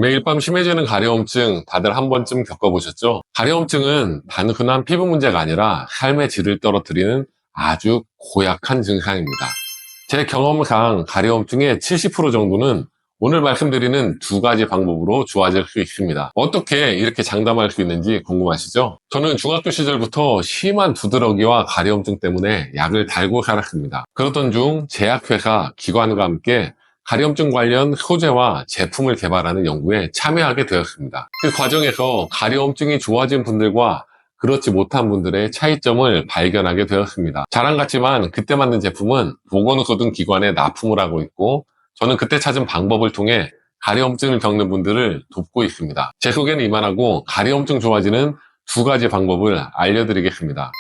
매일 밤 심해지는 가려움증 다들 한 번쯤 겪어보셨죠? 가려움증은 단순한 피부 문제가 아니라 삶의 질을 떨어뜨리는 아주 고약한 증상입니다. 제 경험상 가려움증의 70% 정도는 오늘 말씀드리는 두 가지 방법으로 좋아질 수 있습니다. 어떻게 이렇게 장담할 수 있는지 궁금하시죠? 저는 중학교 시절부터 심한 두드러기와 가려움증 때문에 약을 달고 살았습니다. 그러던 중 제약회사 기관과 함께 가려움증 관련 소재와 제품을 개발하는 연구에 참여하게 되었습니다. 그 과정에서 가려움증이 좋아진 분들과 그렇지 못한 분들의 차이점을 발견하게 되었습니다. 자랑 같지만 그때 만든 제품은 보건소등 기관에 납품을 하고 있고, 저는 그때 찾은 방법을 통해 가려움증을 겪는 분들을 돕고 있습니다. 제 소개는 이만하고 가려움증 좋아지는 두 가지 방법을 알려드리겠습니다.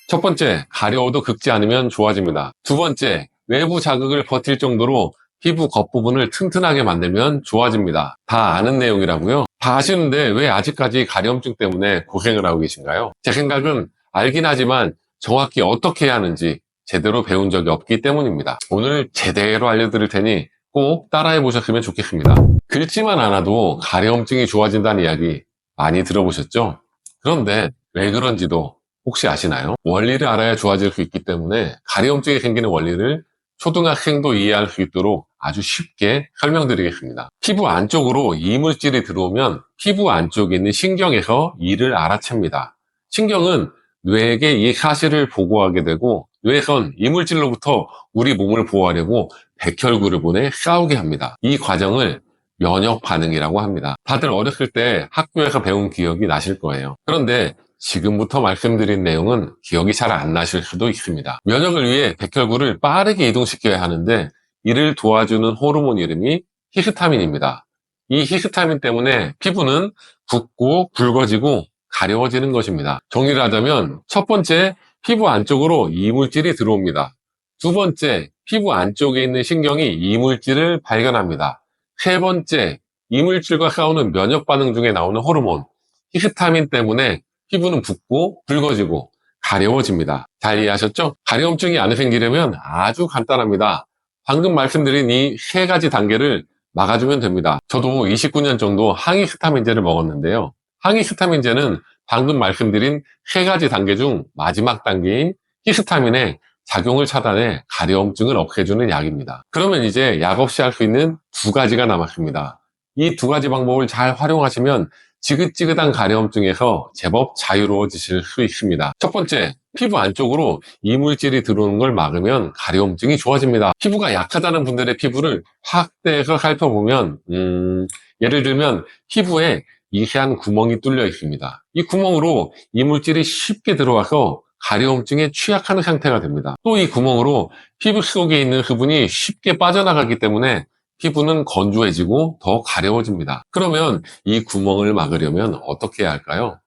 첫 번째, 가려워도 긁지 않으면 좋아집니다. 두 번째, 외부 자극을 버틸 정도로 피부 겉부분을 튼튼하게 만들면 좋아집니다. 다 아는 내용이라고요? 다 아시는데 왜 아직까지 가려움증 때문에 고생을 하고 계신가요? 제 생각은 알긴 하지만 정확히 어떻게 해야 하는지 제대로 배운 적이 없기 때문입니다. 오늘 제대로 알려드릴 테니 꼭 따라해 보셨으면 좋겠습니다. 긁지만 않아도 가려움증이 좋아진다는 이야기 많이 들어보셨죠? 그런데 왜 그런지도 혹시 아시나요? 원리를 알아야 좋아질 수 있기 때문에 가려움증이 생기는 원리를 초등학생도 이해할 수 있도록 아주 쉽게 설명드리겠습니다. 피부 안쪽으로 이물질이 들어오면 피부 안쪽에 있는 신경에서 이를 알아챕니다. 신경은 뇌에게 이 사실을 보고하게 되고, 뇌에선 이물질로부터 우리 몸을 보호하려고 백혈구를 보내 싸우게 합니다. 이 과정을 면역 반응이라고 합니다. 다들 어렸을 때 학교에서 배운 기억이 나실 거예요. 그런데 지금부터 말씀드린 내용은 기억이 잘 안 나실 수도 있습니다. 면역을 위해 백혈구를 빠르게 이동시켜야 하는데, 이를 도와주는 호르몬 이름이 히스타민입니다. 이 히스타민 때문에 피부는 붓고 붉어지고 가려워지는 것입니다. 정리를 하자면, 첫 번째, 피부 안쪽으로 이물질이 들어옵니다. 두 번째, 피부 안쪽에 있는 신경이 이물질을 발견합니다. 세 번째, 이물질과 싸우는 면역 반응 중에 나오는 호르몬 히스타민 때문에 피부는 붓고 붉어지고 가려워집니다. 잘 이해하셨죠? 가려움증이 안 생기려면 아주 간단합니다. 방금 말씀드린 이 세 가지 단계를 막아주면 됩니다. 저도 29년 정도 항히스타민제를 먹었는데요. 항히스타민제는 방금 말씀드린 세 가지 단계 중 마지막 단계인 히스타민의 작용을 차단해 가려움증을 없애주는 약입니다. 그러면 이제 약 없이 할 수 있는 두 가지가 남았습니다. 이 두 가지 방법을 잘 활용하시면 지긋지긋한 가려움증에서 제법 자유로워지실 수 있습니다. 첫 번째, 피부 안쪽으로 이물질이 들어오는 걸 막으면 가려움증이 좋아집니다. 피부가 약하다는 분들의 피부를 확대해서 살펴보면 예를 들면 피부에 미세한 구멍이 뚫려 있습니다. 이 구멍으로 이물질이 쉽게 들어와서 가려움증에 취약한 상태가 됩니다. 또 이 구멍으로 피부 속에 있는 수분이 쉽게 빠져나가기 때문에 피부는 건조해지고 더 가려워집니다. 그러면 이 구멍을 막으려면 어떻게 해야 할까요?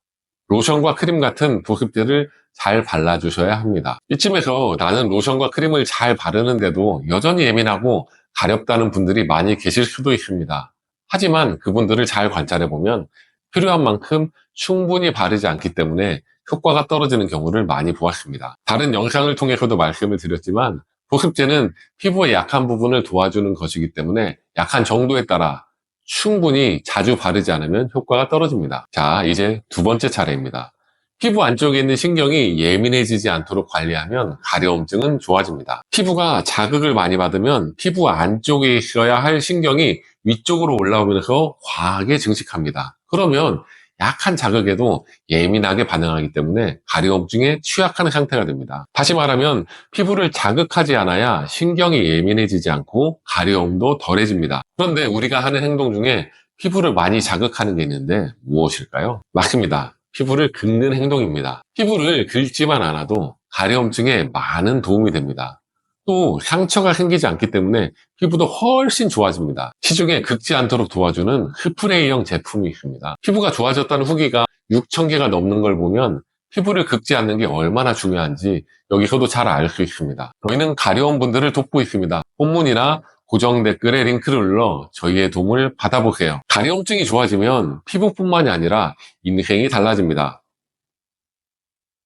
로션과 크림 같은 보습제를 잘 발라주셔야 합니다. 이쯤에서 나는 로션과 크림을 잘 바르는데도 여전히 예민하고 가렵다는 분들이 많이 계실 수도 있습니다. 하지만 그분들을 잘 관찰해보면 필요한 만큼 충분히 바르지 않기 때문에 효과가 떨어지는 경우를 많이 보았습니다. 다른 영상을 통해서도 말씀을 드렸지만, 보습제는 피부의 약한 부분을 도와주는 것이기 때문에 약한 정도에 따라 충분히 자주 바르지 않으면 효과가 떨어집니다. 자, 이제 두 번째 차례입니다. 피부 안쪽에 있는 신경이 예민해지지 않도록 관리하면 가려움증은 좋아집니다. 피부가 자극을 많이 받으면 피부 안쪽에 있어야 할 신경이 위쪽으로 올라오면서 과하게 증식합니다. 그러면 약한 자극에도 예민하게 반응하기 때문에 가려움증에 취약한 상태가 됩니다. 다시 말하면 피부를 자극하지 않아야 신경이 예민해지지 않고 가려움도 덜해집니다. 그런데 우리가 하는 행동 중에 피부를 많이 자극하는 게 있는데 무엇일까요? 맞습니다. 피부를 긁는 행동입니다. 피부를 긁지만 않아도 가려움증에 많은 도움이 됩니다. 또 상처가 생기지 않기 때문에 피부도 훨씬 좋아집니다. 시중에 긁지 않도록 도와주는 스프레이형 제품이 있습니다. 피부가 좋아졌다는 후기가 6,000개가 넘는 걸 보면 피부를 긁지 않는 게 얼마나 중요한지 여기서도 잘 알 수 있습니다. 저희는 가려운 분들을 돕고 있습니다. 본문이나 고정 댓글에 링크를 눌러 저희의 도움을 받아보세요. 가려움증이 좋아지면 피부뿐만이 아니라 인생이 달라집니다.